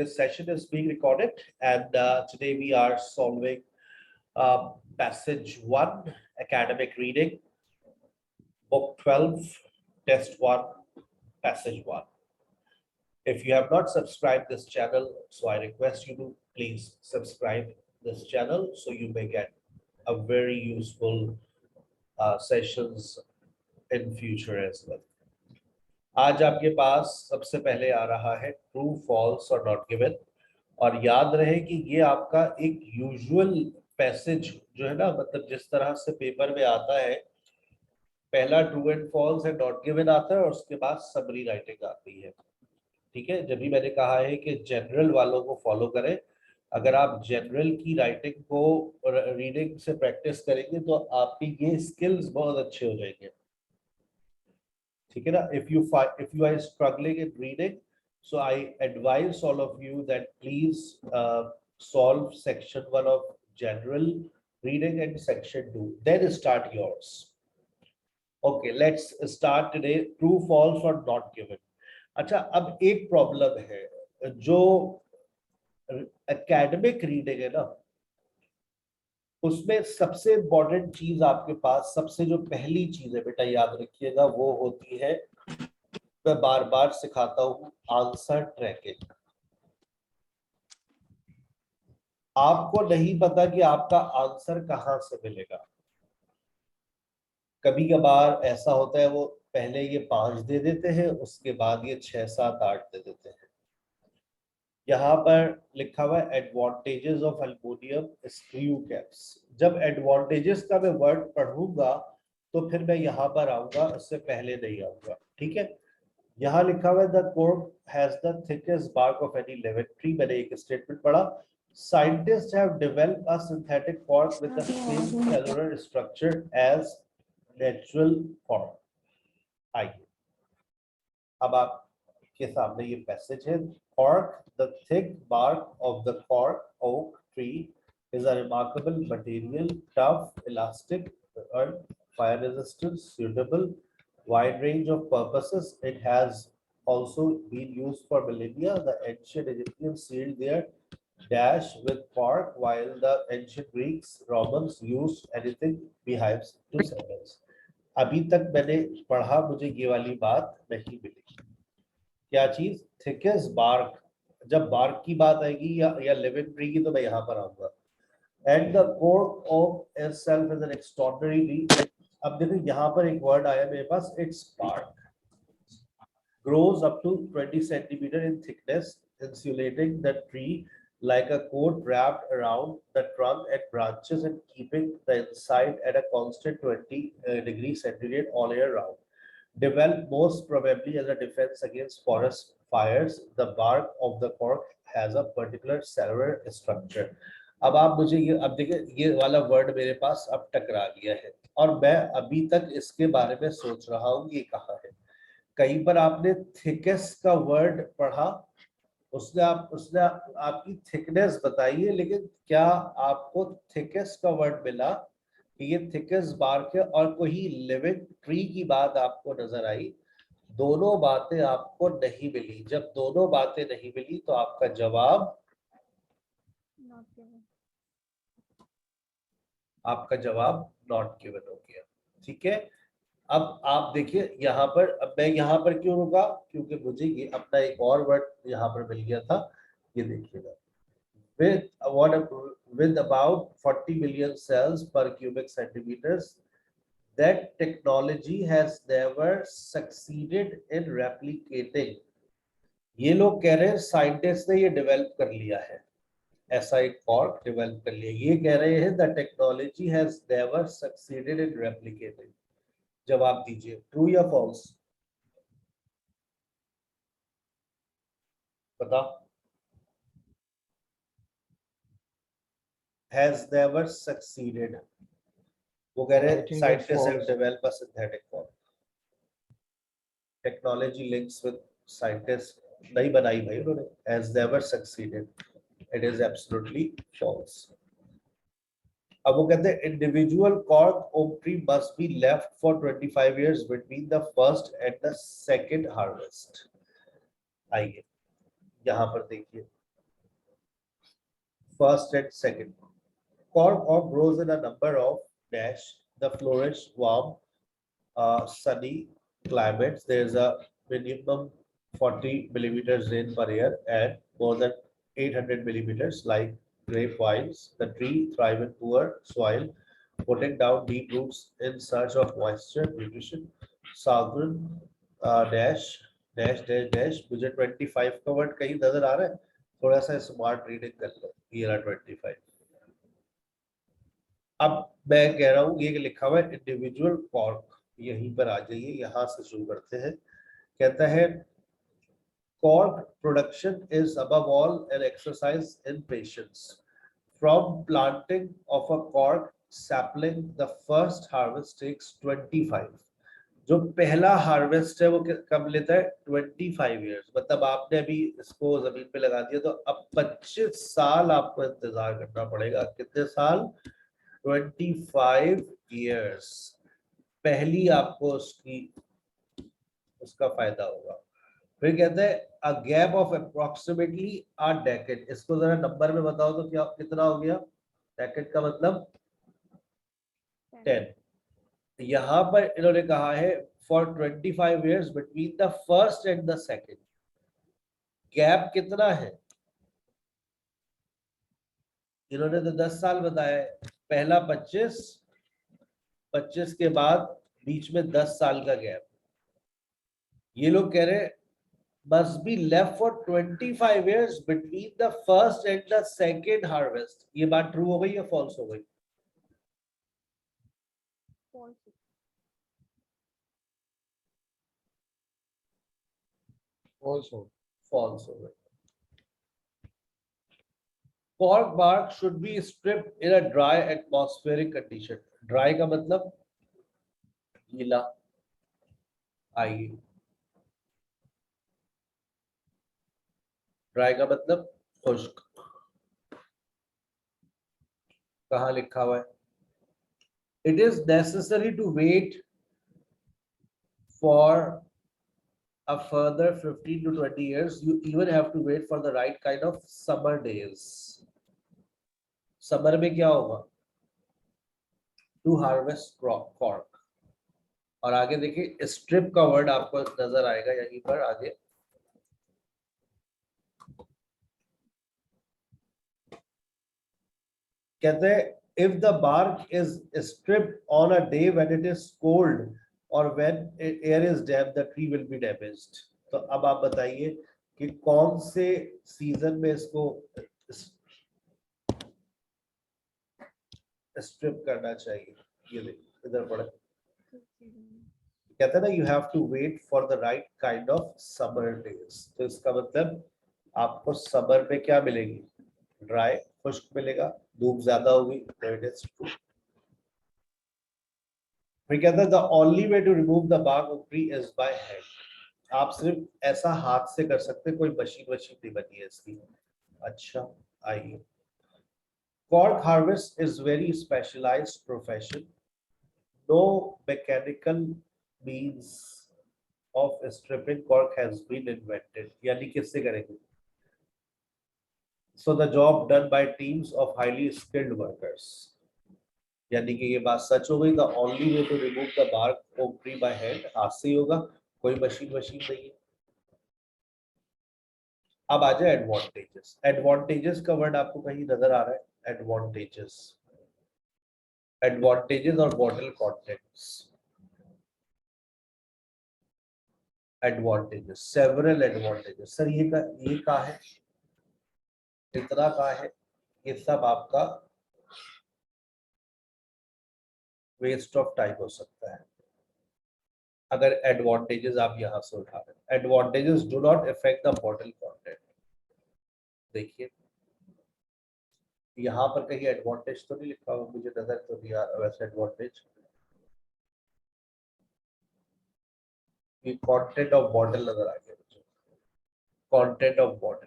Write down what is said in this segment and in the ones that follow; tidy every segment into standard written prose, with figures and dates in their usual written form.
This session is being recorded, and today we are solving passage 1, academic reading, book 12, test 1, passage 1. If you have not subscribed this channel, so I request you to please subscribe this channel so you may get a very useful sessions in future as well. आज आपके पास सबसे पहले आ रहा है true, false और not given. और याद रहे कि ये आपका एक यूजुअल पैसेज जो है ना, मतलब जिस तरह से पेपर में आता है, पहला ट्रू एंड फॉल्स है, नॉट गिवन आता है और उसके बाद समरी राइटिंग आती है। ठीक है, जब भी मैंने कहा है कि जनरल वालों को फॉलो करें। अगर आप जनरल की राइटिंग को रीडिंग से प्रैक्टिस करेंगे तो आपकी ये स्किल्स बहुत अच्छे हो जाएंगे। ठीक है ना? If you are struggling in reading, so I advise all of you that please solve section 1 of general reading and section 2, then start yours. Okay, let's start today. True, false or not given. अच्छा, अब एक problem है, जो academic reading है ना, उसमें सबसे important चीज आपके पास, सबसे जो पहली चीज है बेटा याद रखिएगा, वो होती है, मैं बार बार सिखाता हूं, आंसर ट्रैकिंग। आपको नहीं पता कि आपका आंसर कहां से मिलेगा। कभी कभार ऐसा होता है, वो पहले ये 5 दे देते हैं, उसके बाद ये 6, 7, 8 दे देते हैं। यहाँ पर लिखा हुआ है advantages of aluminium screw caps. जब एडवांटेजेस का मैं वर्ड पढ़ूंगा तो फिर मैं यहाँ पर आऊंगा, उससे पहले नहीं आऊंगा। ठीक है, यहाँ लिखा हुआ है the cork has the thickest bark of any living tree. मैंने एक स्टेटमेंट पढ़ा, scientist have developed a synthetic cork with the same cellular structure as natural cork. आइए, अब आपके सामने ये पैसेज है। Cork, the thick bark of the cork oak tree is a remarkable material, tough, elastic, and fire resistant, suitable, wide range of purposes. It has also been used for millennia. The ancient Egyptians sealed their dash with cork, while the ancient Greeks, Romans used anything beehives to sandals. अभी तक मैंने पढ़ा, मुझे ये वाली बात नहीं मिली। क्या चीज? Thickest bark. जब बार्क की बात आएगी या लिविंग ट्री की, तो मैं यहाँ पर आऊंगा। And the cork of itself is an extraordinary tree। अब देखो यहाँ पर एक वर्ड आया मेरे पास, it's bark grows up to 20 centimeter in thickness, insulating the tree like a coat wrapped around the trunk and branches and keeping the inside at a constant 20 degrees centigrade all year round. Developed most probably as a defense against forest fires, the bark of the cork has a particular cellular structure. अब आप मुझे ये, अब देखिए ये वाला word मेरे पास अब टकरा गया है और मैं अभी तक इसके बारे में सोच रहा हूँ ये कहाँ है। कहीं पर आपने थिकेस्ट का वर्ड पढ़ा, उसने आपकी थिकनेस बताई है, लेकिन क्या आपको थिकेस्ट का वर्ड मिला कि ये थिकेस्ट बार्क है, और कोई लिविंग ट्री की बात आपको नजर आई? दोनों बातें आपको नहीं मिली। जब दोनों बातें नहीं मिली तो आपका जवाब नॉट गिवन हो गया। ठीक है, अब आप देखिए यहाँ पर, अब मैं यहाँ पर क्यों रुका, क्योंकि मुझे ये अपना एक और वर्ड यहाँ पर मिल गया था। ये देखिएगा, with about 40 million cells per cubic centimeters, that technology has never succeeded in replicating। ये लोग कह रहे हैं साइंटिस्ट ने ये डेवलप कर लिया है, ऐसा एक कॉर्क डेवलप कर लिया। ये कह रहे हैं the technology has never succeeded in replicating. जवाब दीजिए, ट्रू या फॉल्स? पता? हैज नेवर सक्सीडेड, वो कह रहे हैं scientist have developed a synthetic cork. Technology links with scientist नहीं बनाई भाई उन्होंने। Has never succeeded, it is absolutely false. अब वो कहते हैं individual cork oak tree must be left for 25 years between the first and the second harvest. आइए यहाँ पर देखिए, first and second. Cork grows in a number of dash the flourish warm sunny climates. There's a minimum 40 millimeters rain per year and more than 800 millimeters like grape vines. The tree thrive in poor soil, putting down deep roots in search of moisture, nutrition. Southern dash dash dash dash मुझे 25 का word कहीं नजर आ रहा है, थोड़ा सा smart reading कर लो, ये रहा 25। अब मैं कह रहा हूँ ये लिखा हुआ है इंडिविजुअल कॉर्क, यहीं पर आ जाइए, यहां से शुरू करते हैं। कहता है cork production is above all an exercise in patience. From planting of a cork sapling, the first harvest takes 25. जो पहला हार्वेस्ट है वो कब लेता है? 25 years। मतलब आपने अभी इसको जमीन पे लगा दिया तो अब 25 साल आपको इंतजार करना पड़ेगा। कितने साल? 25 years पहली आपको उसका फायदा होगा। फिर कहते हैं a gap of approximately a decade. इसको जरा नंबर में बताओ तो क्या कितना हो गया? डेकेड का मतलब 10। यहां पर इन्होंने कहा है for 25 years between the first and the second. Gap कितना है? इन्होंने तो 10 साल बताया है, पहला 25 के बाद बीच में 10 साल का गैप। ये लोग कह रहे must be left for 25 years between the first and the second harvest। ये बात ट्रू हो गई या फॉल्स हो गई? फॉल्स हो गई। Cork bark should be stripped in a dry atmospheric condition। Dry का मतलब गीला। आइए, ड्राई का मतलब खुश्क। कहाँ लिखा हुआ है? It is necessary to wait for a further 15 to 20 years। You even have to wait for the right kind of summer days। Summer में क्या होगा? To harvest cork. और आगे देखिए स्ट्रिप का वर्ड आपको नजर आएगा यहीं पर आगे। कहते हैं if the bark is stripped on a day when it is cold or when air is damp, the tree will be damaged। तो अब आप बताइए कि कौन से सीजन में इसको स्ट्रिप करना चाहिए? ये देखिए इधर पड़े, कहते हैं ना you have to wait for the right kind of summer days. तो इसका मतलब आपको समर में क्या मिलेगी? ड्राई, खुश्क मिलेगा। धूप ज्यादा होगी तो इट इज ट्रू। फिर कहता है the only way to remove the bark of tree is by hand. आप सिर्फ ऐसा हाथ से कर सकते, कोई मशीन नहीं बनी है इसकी। अच्छा आइए, cork harvest is very specialized profession। No mechanical means of stripping cork has been invented। यानी किससे करेंगे? So the job done by teams of highly skilled workers। यानी कि ये बात सच हो गई। The only way to remove the bark of tree by hand, हाथ से ही होगा, कोई मशीन नहीं है। अब आ जाए एडवांटेजेस। एडवांटेजेस का वर्ड आपको कहीं नजर आ रहा है? एडवांटेजेस, एडवांटेजेस और bottle contents. Advantages, several advantages. Sir ये का है, इतना का है, ये सब आपका वेस्ट ऑफ टाइम हो सकता है अगर एडवांटेजेस आप यहां से उठा रहे हैं। Advantages do not affect the bottle content. देखिए यहां पर कहीं एडवांटेज तो नहीं लिखा हुआ, मुझे नजर तो नहीं आ रहा वैसे एडवांटेज। ये कंटेंट ऑफ बॉटल नजर आ गया मुझे। कंटेंट ऑफ बॉटल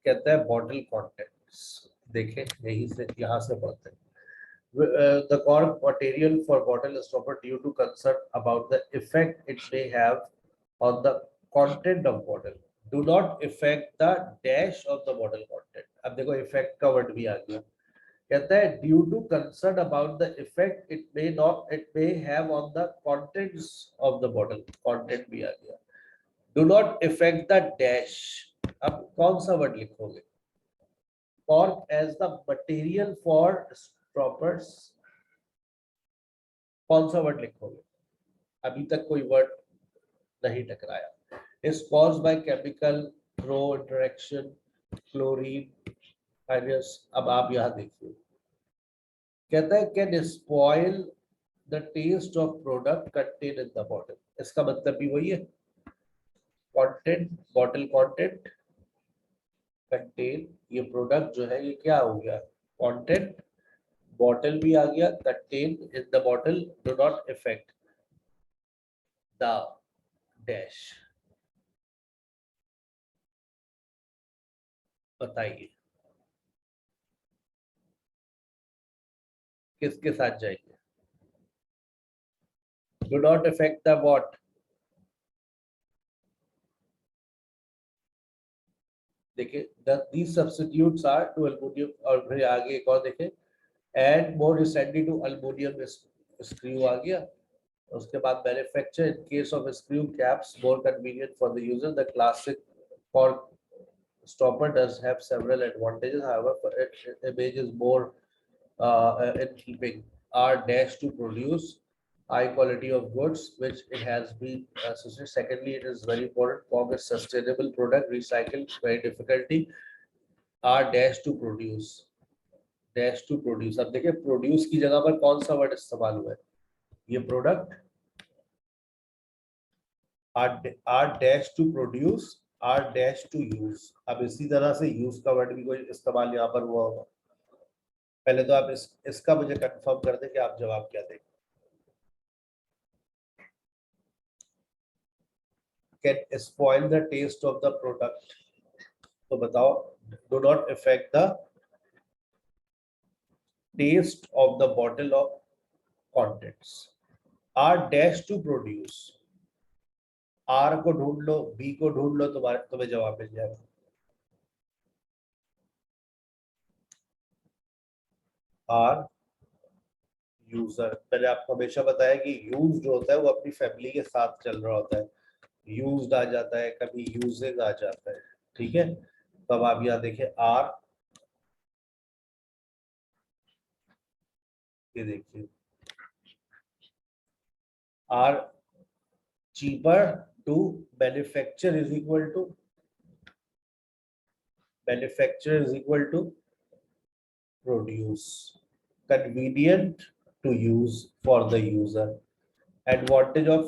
कहता है बॉटल कंटेंट्स। देखें यहीं से यहां से पढ़ते हैं। The cork material for bottle stopper due to concern about the effect it may have on the content of bottle do not affect the dash of the bottle content। अब देखो effect का वर्ड भी आ गया, कहता है due to concern about the effect it may have on the contents of the bottle, content भी आ गया। Do not effect the dash, अब कौन सा वर्ड लिखोगे? Cork as the material for stoppers, कौन सा वर्ड लिखोगे? अभी तक कोई वर्ड नहीं टकराया। Is caused by chemical through interaction, chlorine minus. अब आप यहां देखिए, कहता है can spoil the taste of product contain in the bottle, इसका मतलब भी वही है, कंटेंट, बॉटल कंटेंट, कंटेन, ये प्रोडक्ट जो है ये क्या हो गया? कंटेंट, बॉटल भी आ गया, contain in the bottle, do not effect the dash. बताइए किसके साथ जाएंगे? Do not effect the what? देखिए these substitutes are to aluminum, और फिर आगे एक और देखें, and more recently to aluminum screw आ गया। उसके बाद manufacture in case of screw caps more convenient for the user, the classic cork stopper does have several advantages, however its image is more in keeping. Are dash to produce high quality of goods, which it has been associated. Secondly, it is very important for a sustainable product, recycle very difficulty. Are dash to produce, dash to produce। अब देखिए produce की जगह पर कौन सा word इस्तेमाल हुआ है? ये product, are dash to produce, are dash to use. अब इसी तरह से यूज का वर्ड भी कोई इस्तेमाल यहाँ पर हुआ होगा। पहले तो आप इसका मुझे कंफर्म कर दें कि आप जवाब क्या देंगे। Can spoil the taste of the product, तो बताओ, do not effect the taste of the bottle of contents. Are dash to produce, are को ढूंढ लो, बी को ढूंढ लो, तुम्हें जवाब मिल जाएगा। आर यूजर, मैंने आपको हमेशा बताया कि यूज जो होता है वो अपनी फैमिली के साथ चल रहा होता है। यूज्ड आ जाता है, कभी यूजिंग आ जाता है, ठीक है। तो अब आप यहाँ देखिए आर, ये देखिए are cheaper to manufacture is equal to, manufacture is equal to produce, convenient to use for the user, advantage of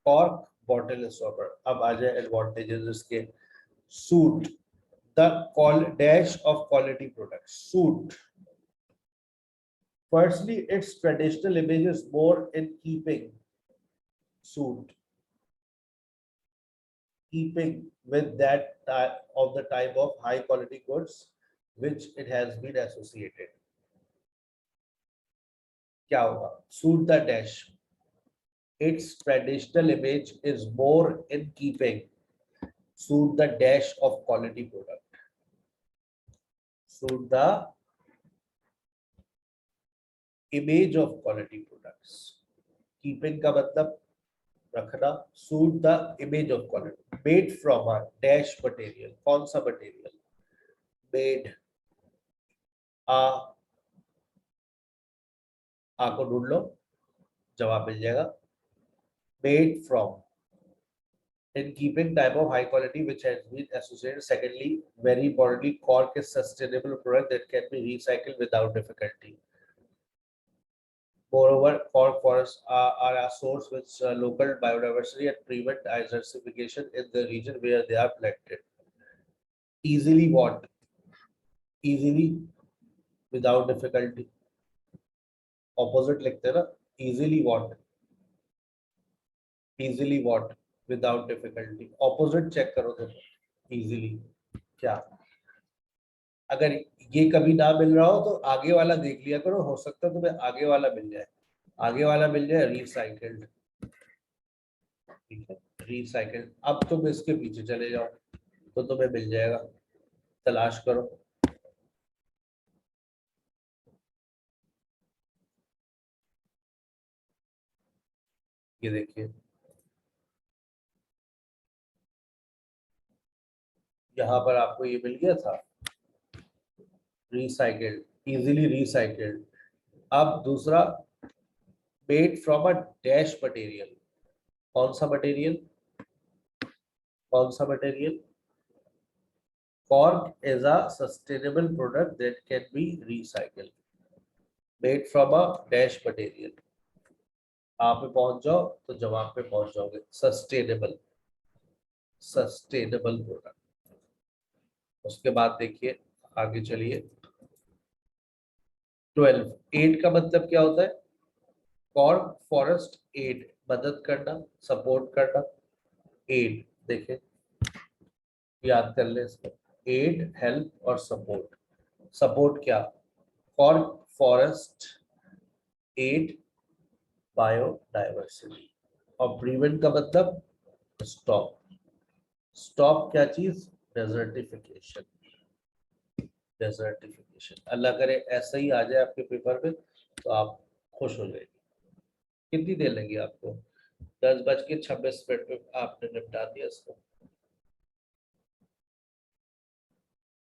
cork bottle stopper। अब आ जाए advantages इसके। suit the dash of quality products, suit firstly its traditional image is more in keeping, suit keeping with that type of the type of high quality goods which it has been associated। क्या होगा? suit the dash, its traditional image is more in keeping, suit the dash of quality product, suit the image of quality products। keeping का मतलब रखना, suit the image of quality, made from a dash material, कौन सा material? made आ को ढूंढ लो, जवाब मिल जाएगा। made from, in keeping type of high quality which has been associated। Secondly, very importantly, cork is sustainable product that can be recycled without difficulty। Moreover, cork forests are a source with local biodiversity and prevent desertification in the region where they are planted। Easily what? Easily without difficulty, opposite लिखते हैं ना, easily what? easily what? without difficulty, opposite check करो तो easily क्या? अगर ये कभी ना मिल रहा हो तो आगे वाला देख लिया करो, हो सकता है तुम्हें आगे वाला मिल जाए। आगे वाला मिल जाए रिसाइकल्ड, ठीक है, रिसाइकल्ड। अब तुम इसके पीछे चले जाओ तो तुम्हें मिल जाएगा, तलाश करो। ये देखिए यहाँ पर आपको ये मिल गया था, रिसाइकिल्ड, इजीली रिसाइकिल्ड। अब दूसरा, made from a dash material. कौन सा मटेरियल? कौन सा material? cork is a sustainable product that can be recycled, made from a dash material। आप पे पहुंच जाओ तो जवाब पे पहुंच जाओगे, सस्टेनेबल, सस्टेनेबल प्रोडक्ट। उसके बाद देखिए, आगे चलिए, 12, 8 का मतलब क्या होता है? कॉर्क फॉरेस्ट एड, मदद करना, सपोर्ट करना। एड, देखिए याद कर ले इसको, एड, हेल्प और सपोर्ट। सपोर्ट क्या? Cork forest aid biodiversity. और प्रिवेंट का मतलब स्टॉप। स्टॉप क्या चीज? डेजर्टिफिकेशन। डेजर्टिफिकेशन। अल्लाह करे ऐसा ही आ जाए आपके पेपर में तो आप खुश हो जाएंगे। कितनी देर लगी आपको? 10:26 में आपने निपटा दिया इसको।